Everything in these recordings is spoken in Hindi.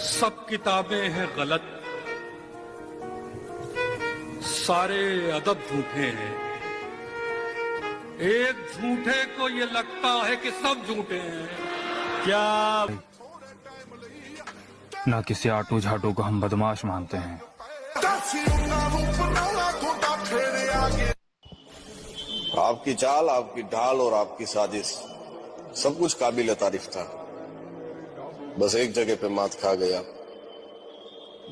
सब किताबें हैं गलत, सारे अदब झूठे हैं। एक झूठे को ये लगता है कि सब झूठे हैं। क्या ना किसी आटू झाटू को हम बदमाश मानते हैं। आपकी चाल, आपकी ढाल और आपकी साजिश सब कुछ काबिल तारीफ था। बस एक जगह पे मात खा गया,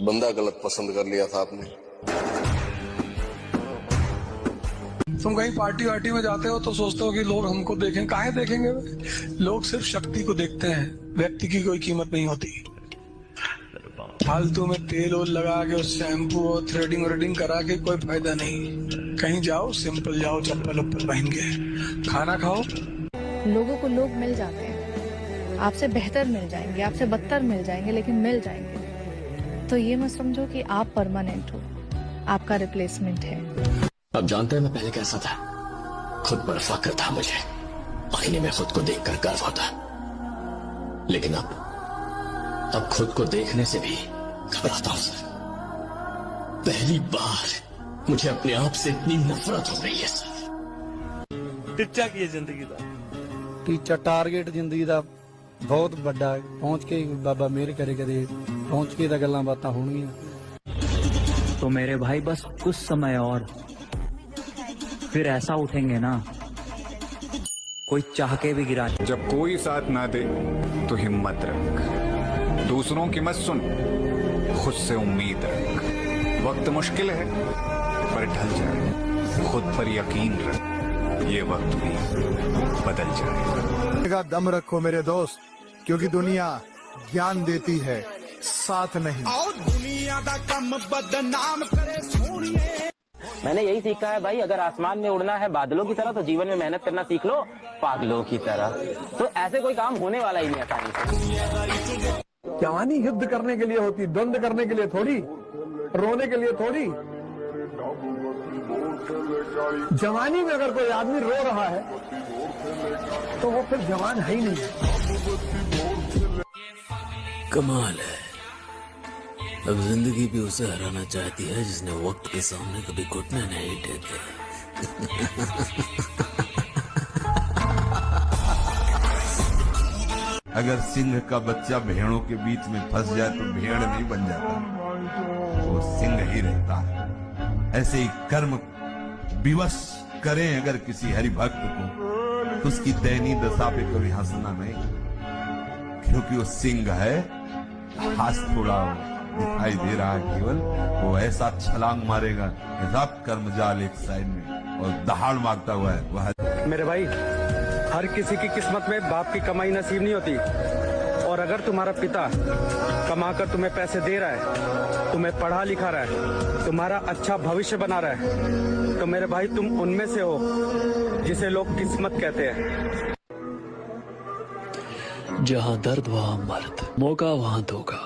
बंदा गलत पसंद कर लिया था आपने। तुम कहीं पार्टी वार्टी में जाते हो तो सोचते हो कि लोग हमको देखें। काहे देखेंगे? लोग सिर्फ शक्ति को देखते हैं, व्यक्ति की कोई कीमत नहीं होती। फालतू में तेल ओल लगा के शैम्पू और थ्रेडिंग व्रेडिंग करा के कोई फायदा नहीं। कहीं जाओ सिंपल जाओ, चप्पल उप्पल पहन के खाना खाओ। लोगों को लोग मिल जाते हैं, आपसे बेहतर मिल जाएंगे, आपसे बदतर मिल जाएंगे, लेकिन मिल जाएंगे। तो ये मत समझो कि आप परमानेंट हो, आपका रिप्लेसमेंट है। अब जानते हैं मैं पहले कैसा था। खुद पर फख्र था मुझे, आईने में खुद को देखकर गर्व होता। लेकिन अब खुद को देखने से भी घबराता हूं सर। पहली बार मुझे अपने आप से इतनी नफरत हो रही है सर। टिच्चा की जिंदगी का टीचा टारगेट जिंदगी का बहुत बड़ा है। पहुंच के बाबा मेहर करे कदे पहुंच के गल्लां बातां होणगियां। तो मेरे भाई बस कुछ समय और, फिर ऐसा उठेंगे ना कोई चाह के भी गिरा। जब कोई साथ ना दे तो हिम्मत रख, दूसरों की मत सुन, खुद से उम्मीद रख। वक्त मुश्किल है पर ढल जाए, खुद पर यकीन रख, ये वक्त भी बदल जाएगा। दम रखो मेरे दोस्त, क्योंकि दुनिया ज्ञान देती है, साथ नहीं। दुनिया दा कम बदनाम करे सोनिए। मैंने यही सीखा है भाई, अगर आसमान में उड़ना है बादलों की तरह तो जीवन में मेहनत करना सीख लो पागलों की तरह। तो ऐसे कोई काम होने वाला ही नहीं आसानी से। जवानी युद्ध करने के लिए होती, द्वंद करने के लिए थोड़ी, रोने के लिए थोड़ी। जवानी में अगर कोई आदमी रो रहा है तो वो फिर जवान है ही नहीं। कमाल है, अब जिंदगी भी उसे हराना चाहती है जिसने वक्त के सामने कभी घुटने नहीं टेके। अगर सिंह का बच्चा भेड़ों के बीच में फंस जाए तो भेड़ नहीं बन जाता, वो सिंह ही रहता है। ऐसे ही कर्म विवश करें अगर किसी हरि भक्त को, तो उसकी दयनीय दशा पे कभी हंसना नहीं, क्योंकि वो सिंह है। हाथ थोड़ा दिखाई दे रहा है केवल, वो ऐसा छलांग मारेगा कि सब कर्मजाल एक साइड में और दहाड़ मारता हुआ है वह। मेरे भाई, हर किसी की किस्मत में बाप की कमाई नसीब नहीं होती। और अगर तुम्हारा पिता कमाकर तुम्हें पैसे दे रहा है, तुम्हें पढ़ा लिखा रहा है, तुम्हारा अच्छा भविष्य बना रहा है, तो मेरे भाई तुम उनमें से हो जिसे लोग किस्मत कहते हैं। जहां दर्द वहां मर्द, मौका वहां धोखा,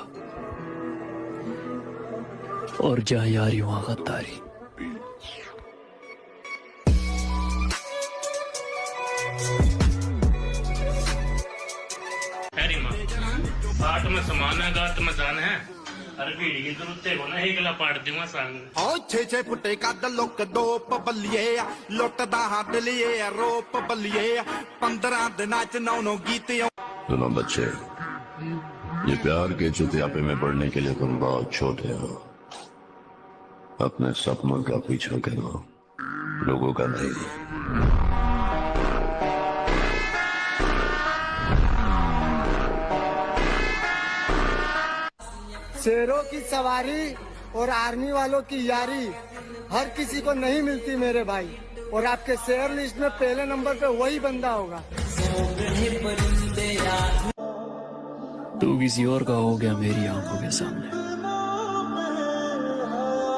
और जहां यारी वहां गद्दारी। बाट में समाना गात में जान है, अरे भीड़ की जरूरत है ना, एक ला पाड़ दूंगा संग। ओ 6 फुटे का लोक दो पबलिए, लुटदा हाथ लिए रोप बलिए, 15 दिना च 9 गीत। सुनो बच्चे, ये प्यार के चुतियापे में पड़ने के लिए तुम बहुत छोटे हो। अपने सपनों का पीछा करो, लोगों का नहीं। शेरों की सवारी और आर्मी वालों की यारी हर किसी को नहीं मिलती मेरे भाई, और आपके शेयर लिस्ट में पहले नंबर पे वही बंदा होगा। तू किसी और का हो गया मेरी आंखों के सामने।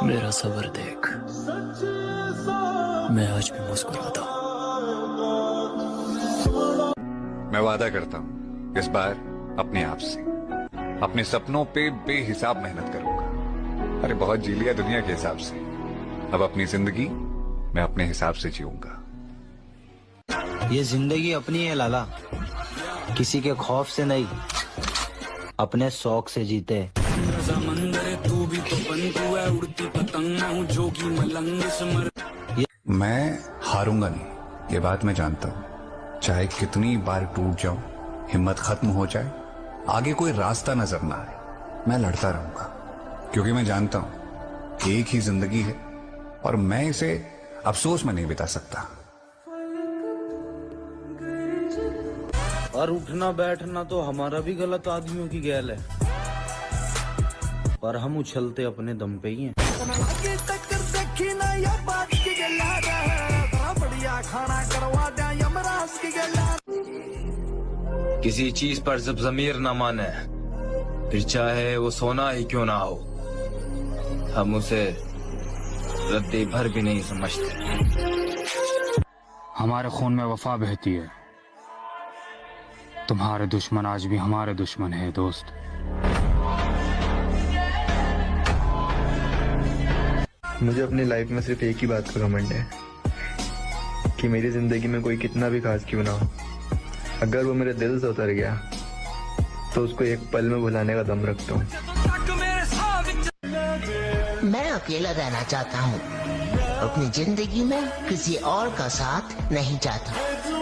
मेरा सबर देख, मैं आज भी मुस्कुराता हूँ। मैं वादा करता हूँ इस बार अपने आप से, अपने सपनों पे बेहिसाब मेहनत करूंगा। अरे बहुत जी लिया दुनिया के हिसाब से, अब अपनी जिंदगी मैं अपने हिसाब से जीऊंगा। ये जिंदगी अपनी है लाला, किसी के खौफ से नहीं। अपने शौक से जीते। मैं हारूंगा नहीं, ये बात मैं जानता हूं। चाहे कितनी बार टूट जाऊं, हिम्मत खत्म हो जाए, आगे कोई रास्ता नजर ना आए, मैं लड़ता रहूंगा, क्योंकि मैं जानता हूं कि एक ही जिंदगी है और मैं इसे अफसोस में नहीं बिता सकता। और उठना बैठना तो हमारा भी गलत आदमियों की गैल है, पर हम उछलते अपने दम पे ही हैं। किसी चीज पर जब जमीर न माने, फिर चाहे वो सोना ही क्यों ना हो, हम उसे रद्दी भर भी नहीं समझते। हमारे खून में वफा बहती है, तुम्हारे दुश्मन आज भी हमारे दुश्मन है दोस्त। मुझे अपनी लाइफ में सिर्फ एक ही बात का घमंड है कि मेरी जिंदगी में कोई कितना भी खास क्यों ना हो, अगर वो मेरे दिल से उतर गया तो उसको एक पल में भुलाने का दम रखता हूँ। मैं अकेला रहना चाहता हूँ, अपनी जिंदगी में किसी और का साथ नहीं चाहता,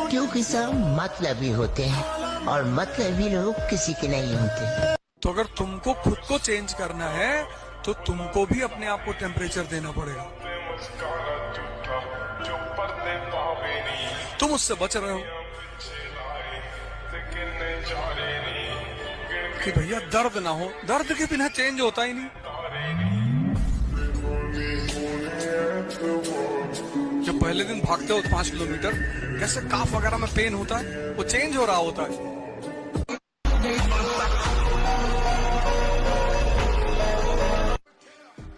क्योंकि सब मतलबी होते हैं और मतलबी लोग किसी के नहीं होते। तो अगर तुमको खुद को चेंज करना है तो तुमको भी अपने आप को टेम्परेचर देना पड़ेगा। तुम उससे बच रहे हो कि भैया दर्द ना हो, दर्द के बिना चेंज होता ही नहीं। जब पहले दिन भागते हो 5 किलोमीटर, कैसे काफ वगैरह में पेन होता है, वो चेंज हो रहा होता है।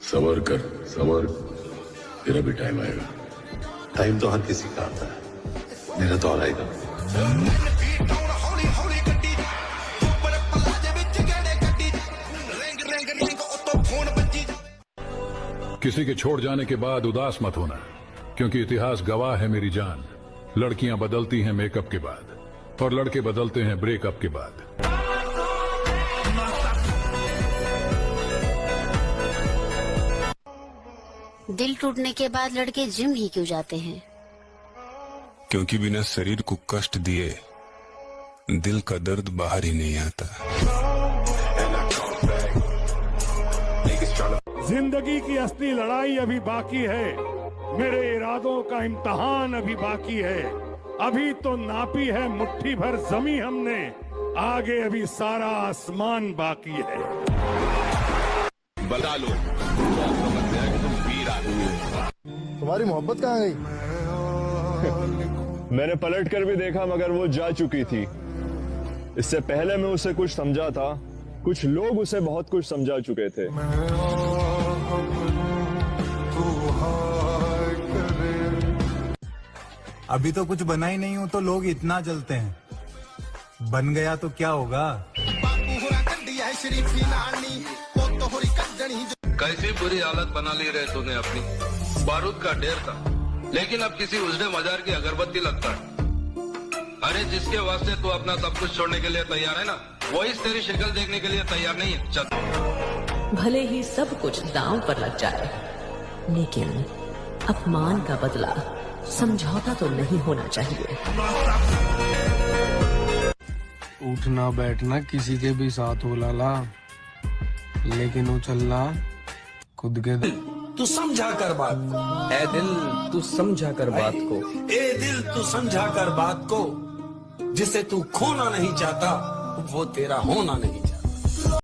सबर कर, सबर, तेरा भी टाइम आएगा। टाइम तो हर किसी का आता है, मेरा तो आएगा। किसी के छोड़ जाने के बाद उदास मत होना, क्योंकि इतिहास गवाह है मेरी जान। लड़कियां बदलती हैं मेकअप के बाद और लड़के बदलते हैं ब्रेकअप के बाद। दिल टूटने के बाद लड़के जिम ही क्यों जाते हैं? क्योंकि बिना शरीर को कष्ट दिए दिल का दर्द बाहर ही नहीं आता। जिंदगी की असली लड़ाई अभी बाकी है, मेरे इरादों का इम्तहान अभी बाकी है। अभी तो नापी है मुट्ठी भर जमी हमने, आगे अभी सारा आसमान बाकी है। बता लो, तुम्हारी मोहब्बत कहाँ गई? मैंने पलट कर भी देखा मगर वो जा चुकी थी। इससे पहले मैं उसे कुछ समझा था, कुछ लोग उसे बहुत कुछ समझा चुके थे। अभी तो कुछ बना ही नहीं हूं तो लोग इतना जलते हैं, बन गया तो क्या होगा? कैसी बुरी हालत बना ली रहे तूने अपनी। बारूद का ढेर था, लेकिन अब किसी उजड़े मजार की अगरबत्ती लगता है। अरे जिसके वास्ते तू अपना सब कुछ छोड़ने के लिए तैयार है ना, वो इस तेरी शक्ल देखने के लिए तैयार नहीं है। चल। भले ही सब कुछ दांव पर लग जाए, लेकिन अपमान का बदला समझौता तो नहीं होना चाहिए। उठना बैठना किसी के भी साथ हो लाला, लेकिन उछलना खुद के। तू समझा कर बात, ए दिल तू समझा कर बात को, ए दिल तू समझा कर बात को, जिसे तू खोना नहीं चाहता वो तेरा होना नहीं चाहता।